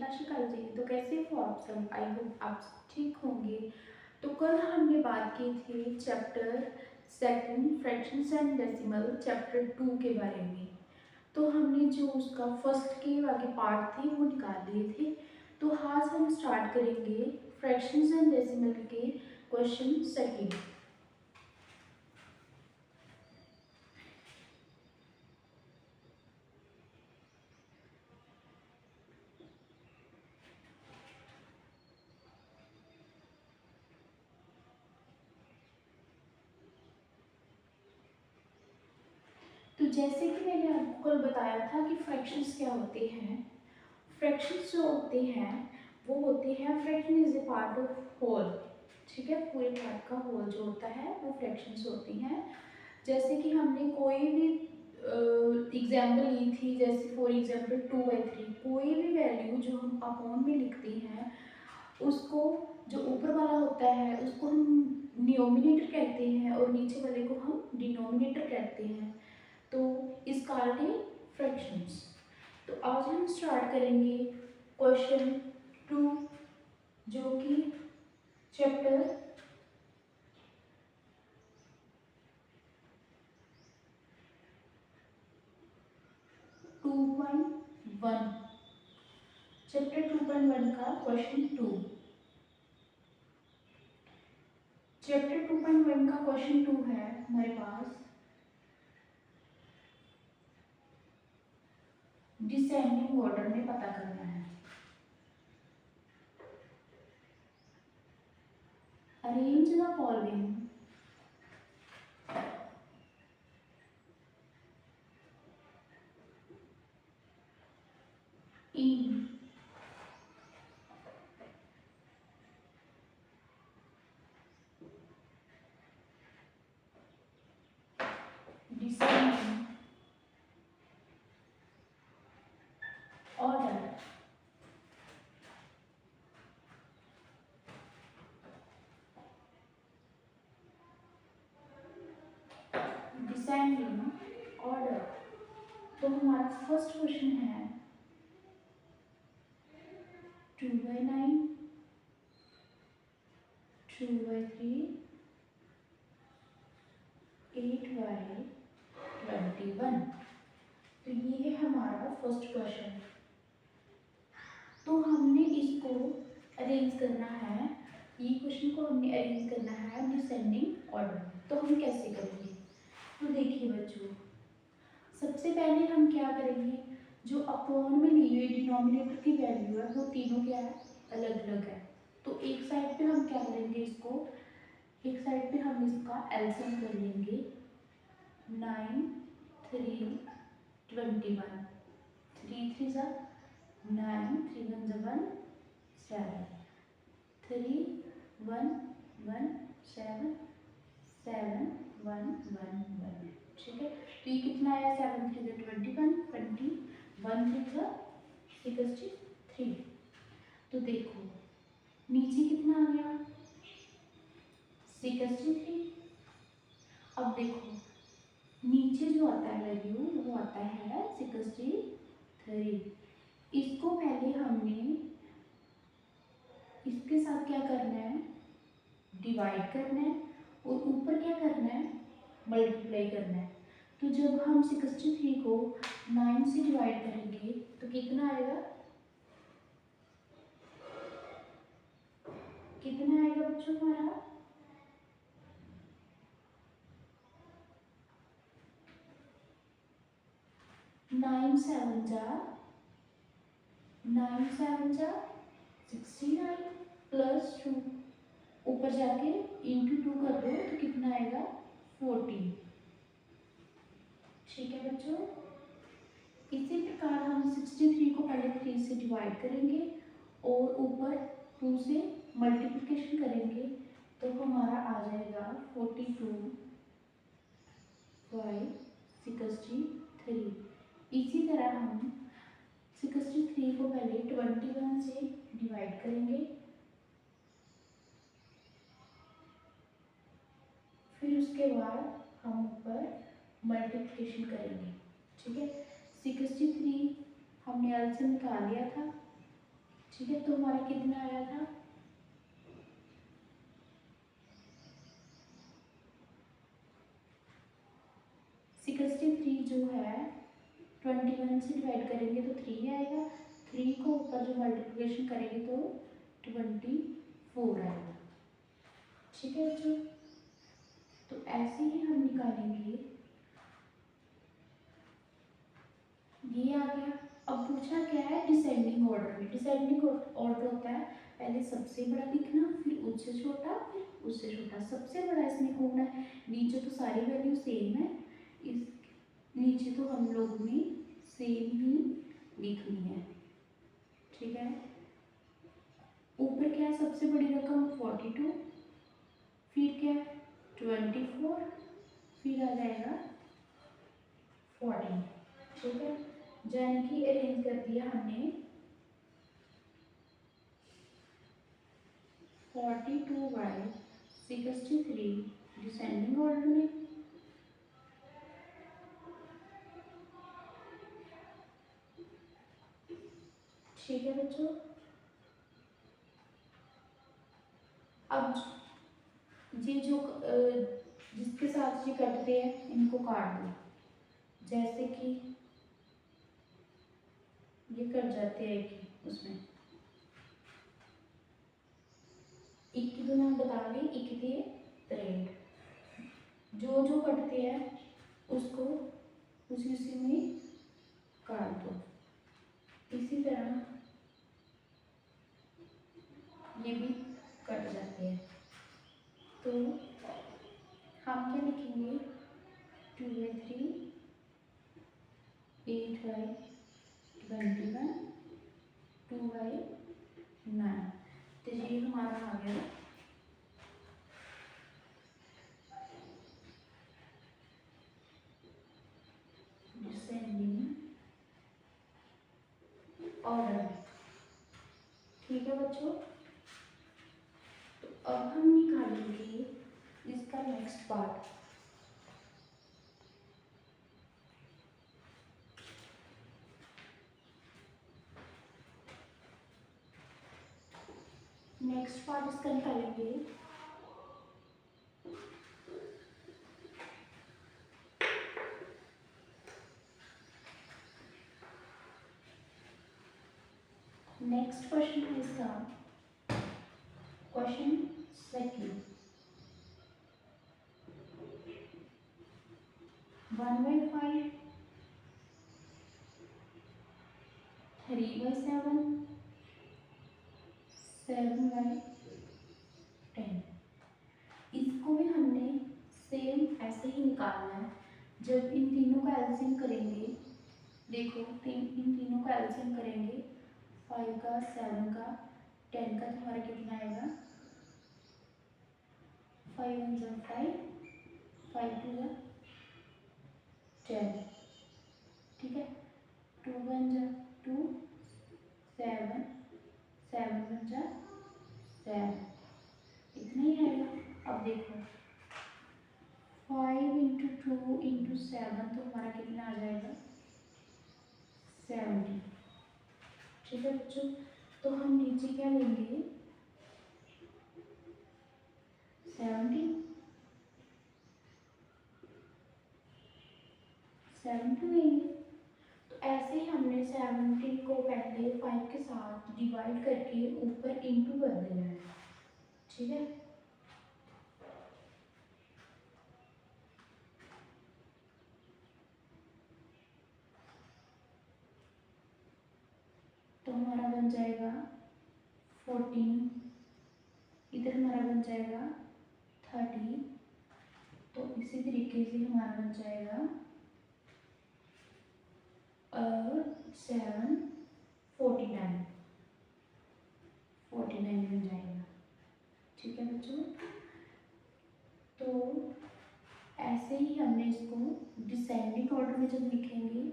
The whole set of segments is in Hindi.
सत श्री अकाल जी। तो कैसे हो आप सब? आई होप आप सब ठीक होंगे। तो कल हमने बात की थी chapter second fractions and decimal chapter 2 के बारे में। तो हमने जो उसका फर्स्ट के आगे पार्ट थे वो निकाल लिए थे। तो आज हम स्टार्ट करेंगे फ्रैक्शंस एंड डेसिमल के क्वेश्चन सेकंड। तो जैसे कि मैंने आपको कल बताया था कि फ्रैक्शंस क्या होते हैं। फ्रैक्शंस जो होते हैं वो होते हैं, fraction is a part of whole. ठीक है, पूरे पार्ट का होल जो होता है वो फ्रैक्शंस होती हैं। जैसे कि हमने कोई भी एग्जाम्पल ली थी, जैसे फॉर एग्जाम्पल 2/3, कोई भी वैल्यू जो हम अपॉन में लिखते हैं उसको जो ऊपर वाला होता है उसको हम न्यूमिनेटर कहते हैं और नीचे वाले को हम डिनोमिनेटर कहते हैं। तो इस कारण है फ्रैक्शंस। तो आज हम स्टार्ट करेंगे क्वेश्चन 2 जो कि चैप्टर 2.1 चैप्टर 2.1 का क्वेश्चन 2। चैप्टर 2.1 का क्वेश्चन 2 है हमारे पास डिसेंडिंग ऑर्डर में पता करना है। Arrange the following in descending order. Descending order. तो हमारा फर्स्ट क्वेश्चन है 2/9, 2/3, 8/21। तो ये है हमारा फर्स्ट क्वेश्चन। तो हमने इसको अरेंज करना है, ये क्वेश्चन को हमने अरेंज करना है डिसेंडिंग ऑर्डर। तो हम कैसे करेंगे? तो देखिए बच्चों, सबसे पहले हम क्या करेंगे, जो अपॉन में ली हुई डिनोमिनेटर की वैल्यू है वो तीनों क्या है, अलग अलग है। तो एक साइड पे हम क्या करेंगे, इसको एक साइड पे हम इसका एलसीएम कर लेंगे। 9, 3, 21, 3 3 जा 9, 3 1 जा 1, 7, 3 1 1 7 7 1 1 1। ठीक है, तो ये कितना आया, 7 3 जा 21, 21 3 जा 63। तो देखो नीचे कितना आ गया, 63। अब देखो नीचे जो आता है वैल्यू वो आता है 63। इसको पहले हमने इसके साथ क्या करना है, डिवाइड करना है और ऊपर क्या करना है, मल्टीप्लाई करना है। तो जब हम 63 को 9 से डिवाइड करेंगे तो कितना आएगा, कितना आएगा बच्चों हमारा, 9 7 जा 9 7 जा 69 प्लस 2, ऊपर जाके इंटू 2 कर दो तो कितना आएगा, 14। ठीक है बच्चों, इसी प्रकार हम 63 को पहले 3 से डिवाइड करेंगे और ऊपर 2 से मल्टीप्लिकेशन करेंगे तो हमारा आ जाएगा 42 बाई 63। इसी तरह हम 63 को पहले 21 से डिवाइड करेंगे, फिर उसके बाद हम ऊपर मल्टीप्लिकेशन करेंगे। ठीक है, 63 हमने एलसीएम निकाल लिया था, ठीक है, तो हमारा कितना आया था, 63 जो है 21 से डिवाइड करेंगे तो 3 आएगा, 3 को ऊपर जो मल्टीप्लिकेशन करेंगे तो 24 आएगा। ठीक है बच्चों, तो ऐसे ही हम निकालेंगे, ये आ गया। अब पूछा क्या है, डिसेंडिंग ऑर्डर में। डिसेंडिंग ऑर्डर होता है पहले सबसे बड़ा लिखना, फिर उससे छोटा, फिर उससे छोटा। सबसे बड़ा इसमें कौन है, नीचे तो सारी वैल्यू सेम है, इस नीचे तो हम लोग ने सेम ही लिखनी है। ठीक है, ऊपर क्या है, सबसे बड़ी रकम 42, फिर क्या 24, फिर आ जाएगा 14। ठीक है, यानी कि अरेंज कर दिया हमने 42/63 डिसेंडिंग ऑर्डर में। ठीक है बच्चों, अब ये जो जिसके साथ ये कटते हैं इनको काट दो, जैसे कि ये कट जाते हैं कि उसमें एक की दुना बता दी, एक दिए 63, जो जो कटते हैं उसको उसी उसी में काट दो। इसी तरह ये भी कट जाते हैं, तो हम क्या लिखेंगे, 2/3 8/21 2/9। तो ये हमारा आ गया डिसेंडिंग ऑर्डर। ठीक है बच्चों, तो अब हम निकालेंगे इसका नेक्स्ट पार्ट। नेक्स्ट पार्ट इसका निकालेंगे, नेक्स्ट क्वेश्चन है इसका क्वेश्चन सेकंड, 1/5 3/7 7/10। इसको भी हमने सेम ऐसे ही निकालना है। जब इन तीनों का एलसीएम करेंगे, देखो इन तीनों का एलसीएम करेंगे, 5 का 7 का 10 का, तुम्हारा कितना आएगा, 5 1 जा 5, 5 2 जा 10। ठीक है, 2 1 जा 2, 7 7 1 जा 7, इतना ही आएगा। अब देखो 5 इंटू 2 इंटू 7, तो हमारा कितना आ जाएगा, 70। ठीक है बच्चों, तो हम नीचे क्या लेंगे, 70 लेंगे। तो ऐसे ही हमने 70 को पहले 5 के साथ डिवाइड करके ऊपर इंटू कर देना है। ठीक है, तो हमारा बन जाएगा 14, इधर हमारा बन जाएगा 30, तो इसी तरीके से हमारा बन जाएगा 7 49 बन जाएगा। ठीक है बच्चों, तो ऐसे ही हमने इसको डिसेंडिंग ऑर्डर में जब लिखेंगे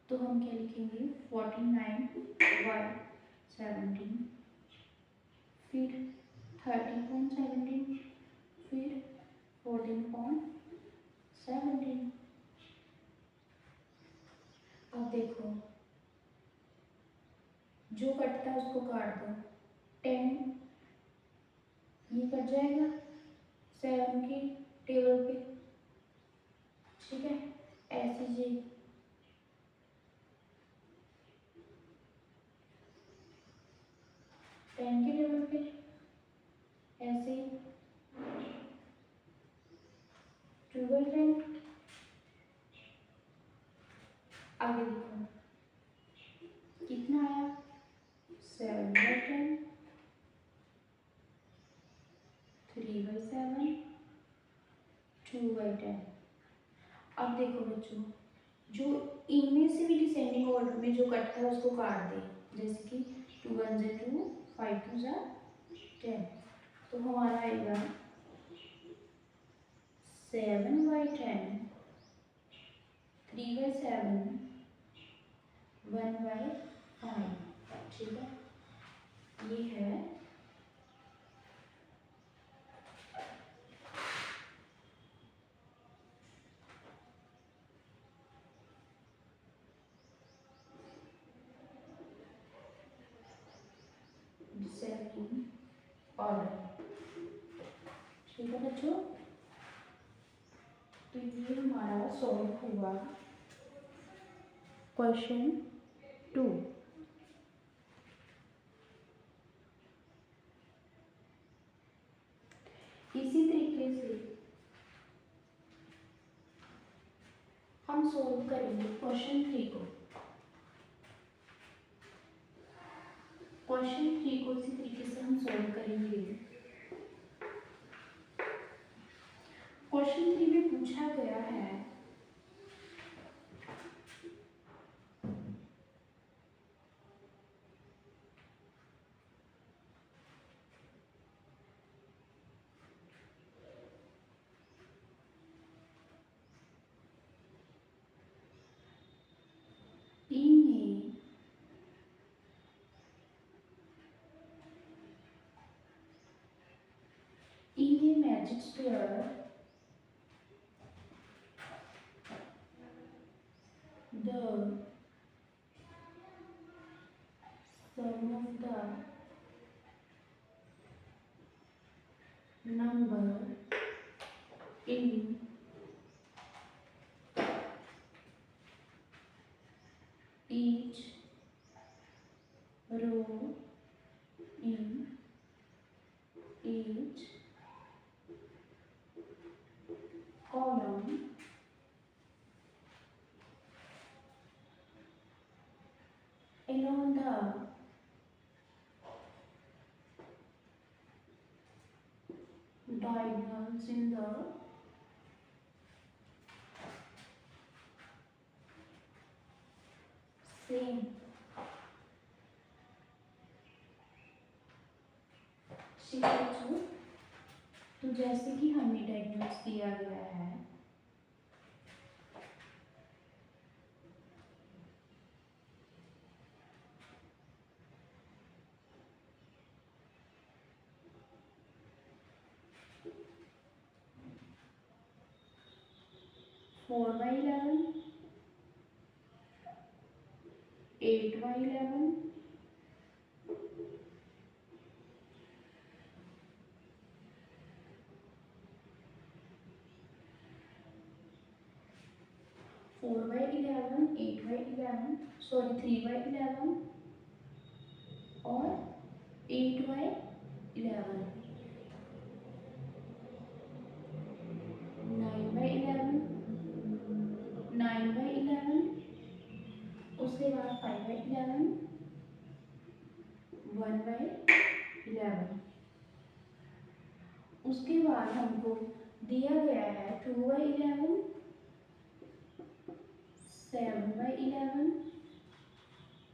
तो हम क्या लिखेंगे, 49/17, फिर 30/17, फिर 14/17। अब देखो जो कटता कटता है उसको काट दो, 10 ये कट जाएगा 7 की टेबल पे, ठीक है। ऐसे जी 10 के टेबल पे ऐसे 2/10। आगे देखो कितना आया 7/10, 3/7, 2/10। अब देखो बच्चों, जो इनमें से भी डिसेंडिंग ऑर्डर में जो कटता है उसको काट दे, जैसे कि 2 1 जा 2, 5 2 जा 10, तो हमारा आएगा 7/10, 3/7, 1/5, ठीक है। ये है डिसेंडिंग ऑर्डर, ठीक है बच्चों। तो ये हमारा सॉल्व हुआ क्वेश्चन 2। इसी तरीके से हम सॉल्व करेंगे क्वेश्चन 3 को। क्वेश्चन 3 को इसी तरीके से हम सॉल्व करेंगे। क्वेश्चन 3 में पूछा गया है in a magic square the sum of the number in each row in each column along the diagonals in the same sequence. तो जैसे कि हमें डायग्नोस दिया गया है, फोर बाई 11, 8/11, 4/11, 8/11, सॉरी 3/11 और 8/11, 9/11, 9/11, उसके बाद 5/11, 1/11, उसके बाद हमको दिया गया है 2/11, 7/11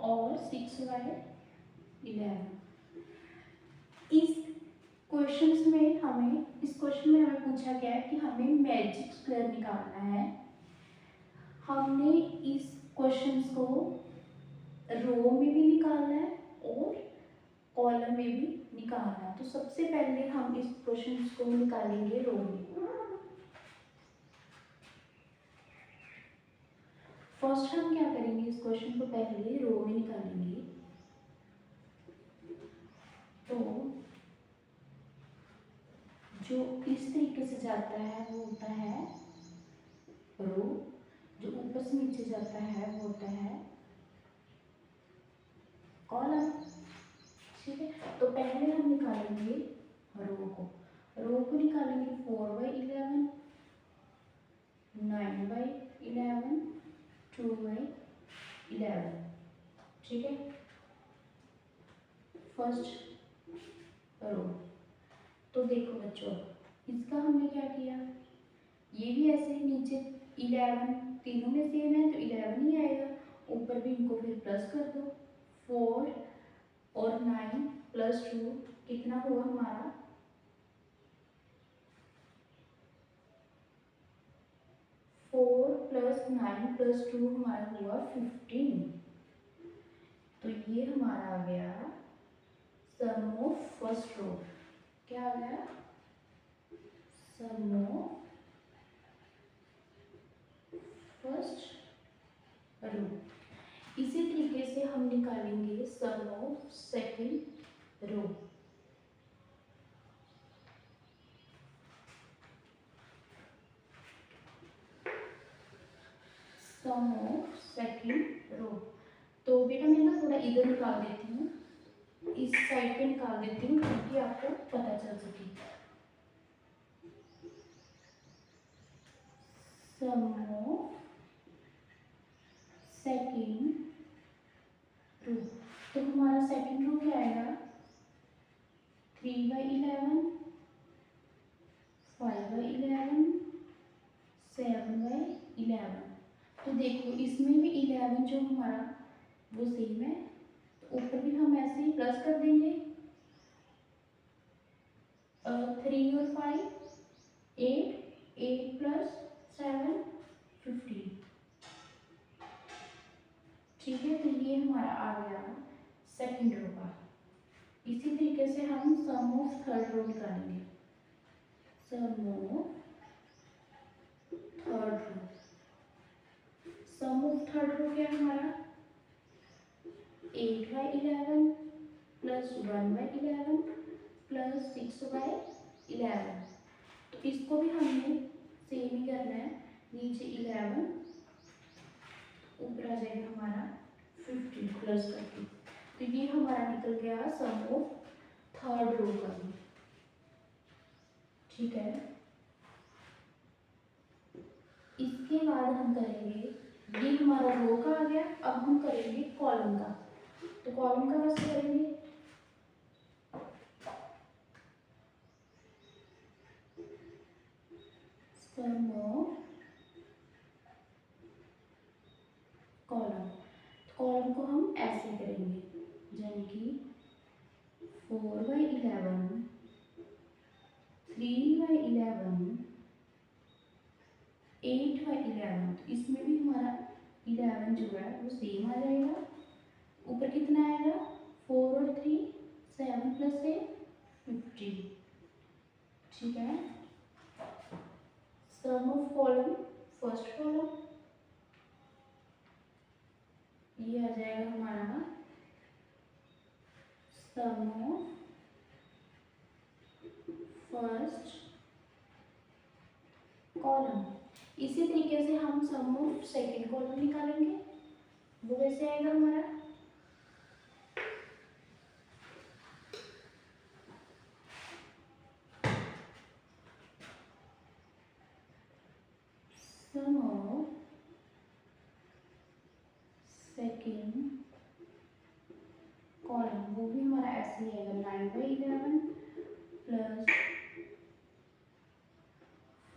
और 6/11। इस क्वेश्चन में हमें पूछा गया है कि हमें मैजिक स्क्वायर निकालना है। हमने इस क्वेश्चन को रो में भी निकालना है और कॉलम में भी निकालना है। तो सबसे पहले हम इस क्वेश्चन को निकालेंगे रो में। फर्स्ट हम क्या करेंगे, इस क्वेश्चन को पहले रो में निकालेंगे। जाता है वो होता है रो, जो ऊपर से नीचे जाता है वो होता है कॉलम। ठीक है, तो पहले हम निकालेंगे रो को निकालेंगे 4/11, 9/11, 2/11। ठीक है, फर्स्ट रो। तो देखो बच्चों, इसका हमने क्या किया, ये भी ऐसे ही नीचे 11 तीनों में सेम है तो 11 ही आएगा, ऊपर भी इनको फिर प्लस कर दो। 4 और 9 + 2 कितना हुआ हमारा 4 + 9 + 2 हमारा हुआ 15। तो ये हमारा आ गया सम ऑफ फर्स्ट रो। क्या आ गया, सम ऑफ फर्स्ट रो। इसी तरीके से हम निकालेंगे sum of second row. Sum of second row. तो बेटा मैं ना थोड़ा इधर निकाल देती हूँ, इस साइड पे निकाल देती हूँ ताकि आपको पता चल सके। सम ऑफ सेकंड रो, तो हमारा सेकंड रो क्या आएगा 3/11, 5/11, 7/11। तो देखो इसमें भी 11 जो हमारा वो सेम है, तो ऊपर भी हम ऐसे ही प्लस कर देंगे। 3 और 5 8, 8 + 7 15। ठीक है, तो ये हमारा आ गया सेकंड रो का। इसी तरीके से हम सम ऑफ थर्ड रो निकालेंगे। Sum of third row, sum of third row क्या है हमारा 8/11 + 1/11 + 6/11। तो इसको भी हमने सेम ही करना है, नीचे 11 ऊपर आ जाएगा हमारा 15 प्लस करके। तो ये हमारा निकल गया सम ऑफ थर्ड रो का भी। ठीक है, इसके बाद हम करेंगे, ये हमारा रो का आ गया, अब हम करेंगे कॉलम का। तो कॉलम का कैसे करेंगे, सम ऑफ कॉलम। कॉलम को हम ऐसे करेंगे, यानी कि 4/11, 3/11, 8/11। तो इसमें भी हमारा 11 जो है वो सेम आ जाएगा, ऊपर कितना आएगा 4 और 3 7 + 8 15। ठीक है, सम ऑफ कॉलम फर्स्ट कॉलम ये आ जाएगा हमारा सम ऑफ फर्स्ट कॉलम। इसी तरीके से हम सम ऑफ सेकंड कॉलम निकालेंगे, वो कैसे आएगा हमारा सम ऑफ सेकंड कॉलम, वो भी हमारा ऐसे ही आएगा 9/11 +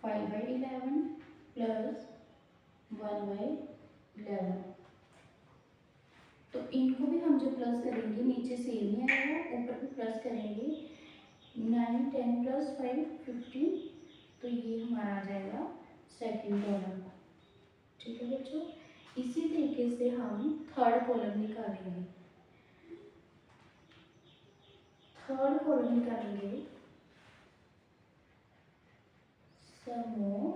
5/11 + 1/11। तो इनको भी हम जो प्लस करेंगे नीचे सेम ही आएगा, ऊपर भी प्लस करेंगे 9 10 + 5 15। तो ये हमारा आ जाएगा सेकंड कॉलम। ठीक है बच्चों, इसी तरीके से हम थर्ड कॉलम निकालेंगे। थर्ड कॉलम निकालेंगे सम ऑफ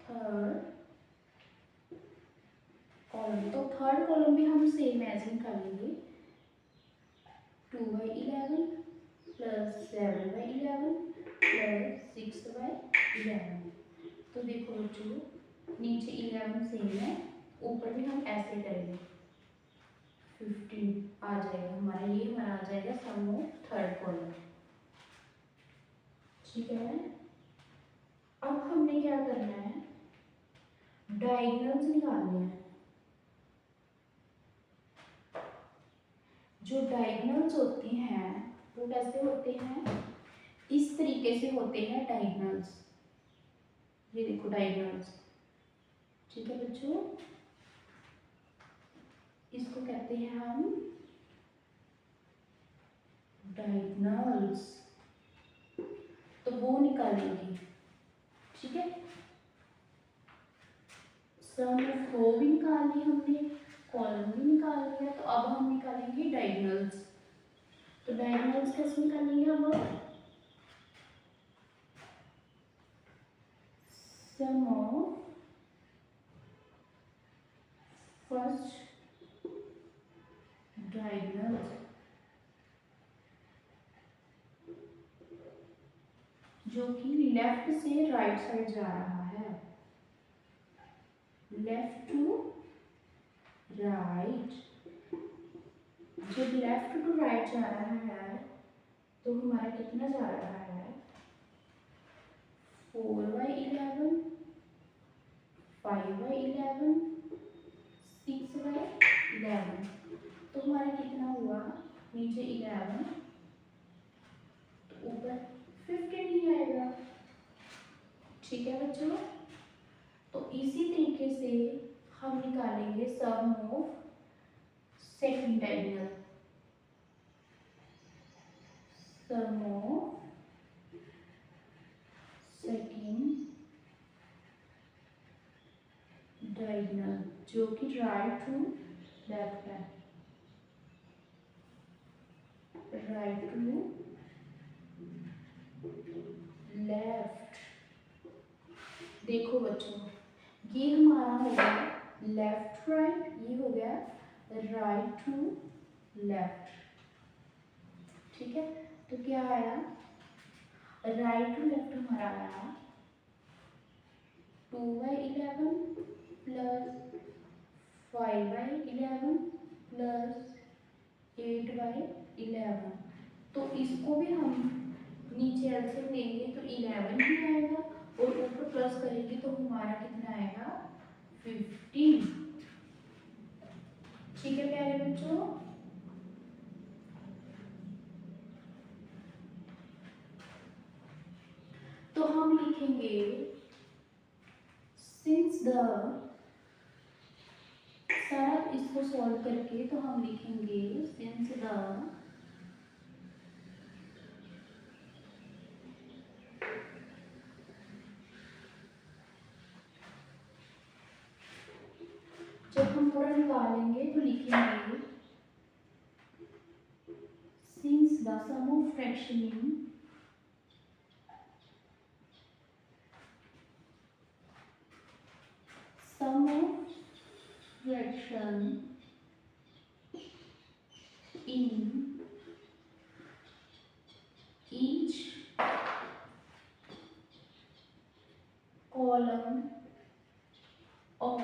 थर्ड कॉलम। तो थर्ड कॉलम भी हम सेम एज निकालेंगे 2/11 प्लस 7/11 प्लस 6/11। तो देखो बच्चों, नीचे 11 सेम है, ऊपर भी हम ऐसे करेंगे, 15 आ जाएगा हमारा, ये हमारा आ जाएगा सम ऑफ थर्ड कॉलम। ठीक है, अब हमने क्या करना है, डायगोनल्स निकालने हैं। जो डायगोनल्स होती हैं वो कैसे होते हैं, इस तरीके से होते हैं डायगोनल्स। ये देखो डायगोनल्स। ठीक है बच्चों, इसको कहते हैं हम डायगोनल्स। तो वो निकालेंगे। ठीक है, सम ऑफ रो भी निकाल ली हमने, कॉलम भी निकाल लिया, तो अब हम निकालेंगे डायगोनल्स। तो डायगोनल्स कैसे निकालेंगे हम लोग, सम ऑफ फर्स्ट डायगोनल्स, जो कि लेफ्ट से राइट साइड जा रहा है, लेफ्ट टू राइट। जब लेफ्ट टू राइट जा रहा है तो हमारा कितना जा रहा है, 4/11, 5/11, 6/11। तो हमारा कितना हुआ, नीचे 11 तो ऊपर 15 ही आएगा। ठीक है बच्चों, तो इसी तरीके से हम निकालेंगे sum of second diagonal. Sum of second diagonal, जो कि राइट टू लेफ्ट है, राइट टू लेफ्ट। देखो बच्चों, ये हमारा हो गया लेफ्ट राइट, ये हो गया राइट टू लेफ्ट। ठीक है, तो क्या आया, राइट टू लेफ्ट हमारा आया 2/11 प्लस 5/11 प्लस 8/11। तो इसको भी हम नीचे एलसीएम लेंगे तो 11 ही आएगा, और ऊपर प्लस करेंगे तो हमारा कितना आएगा, 15। ठीक है प्यारे बच्चों, तो हम लिखेंगे सिंस द, सारा इसको सॉल्व करके तो हम लिखेंगे सिंस द जब हम पूरा निकालेंगे तो लिखेंगे since the sum of fraction in sum of fraction in each column of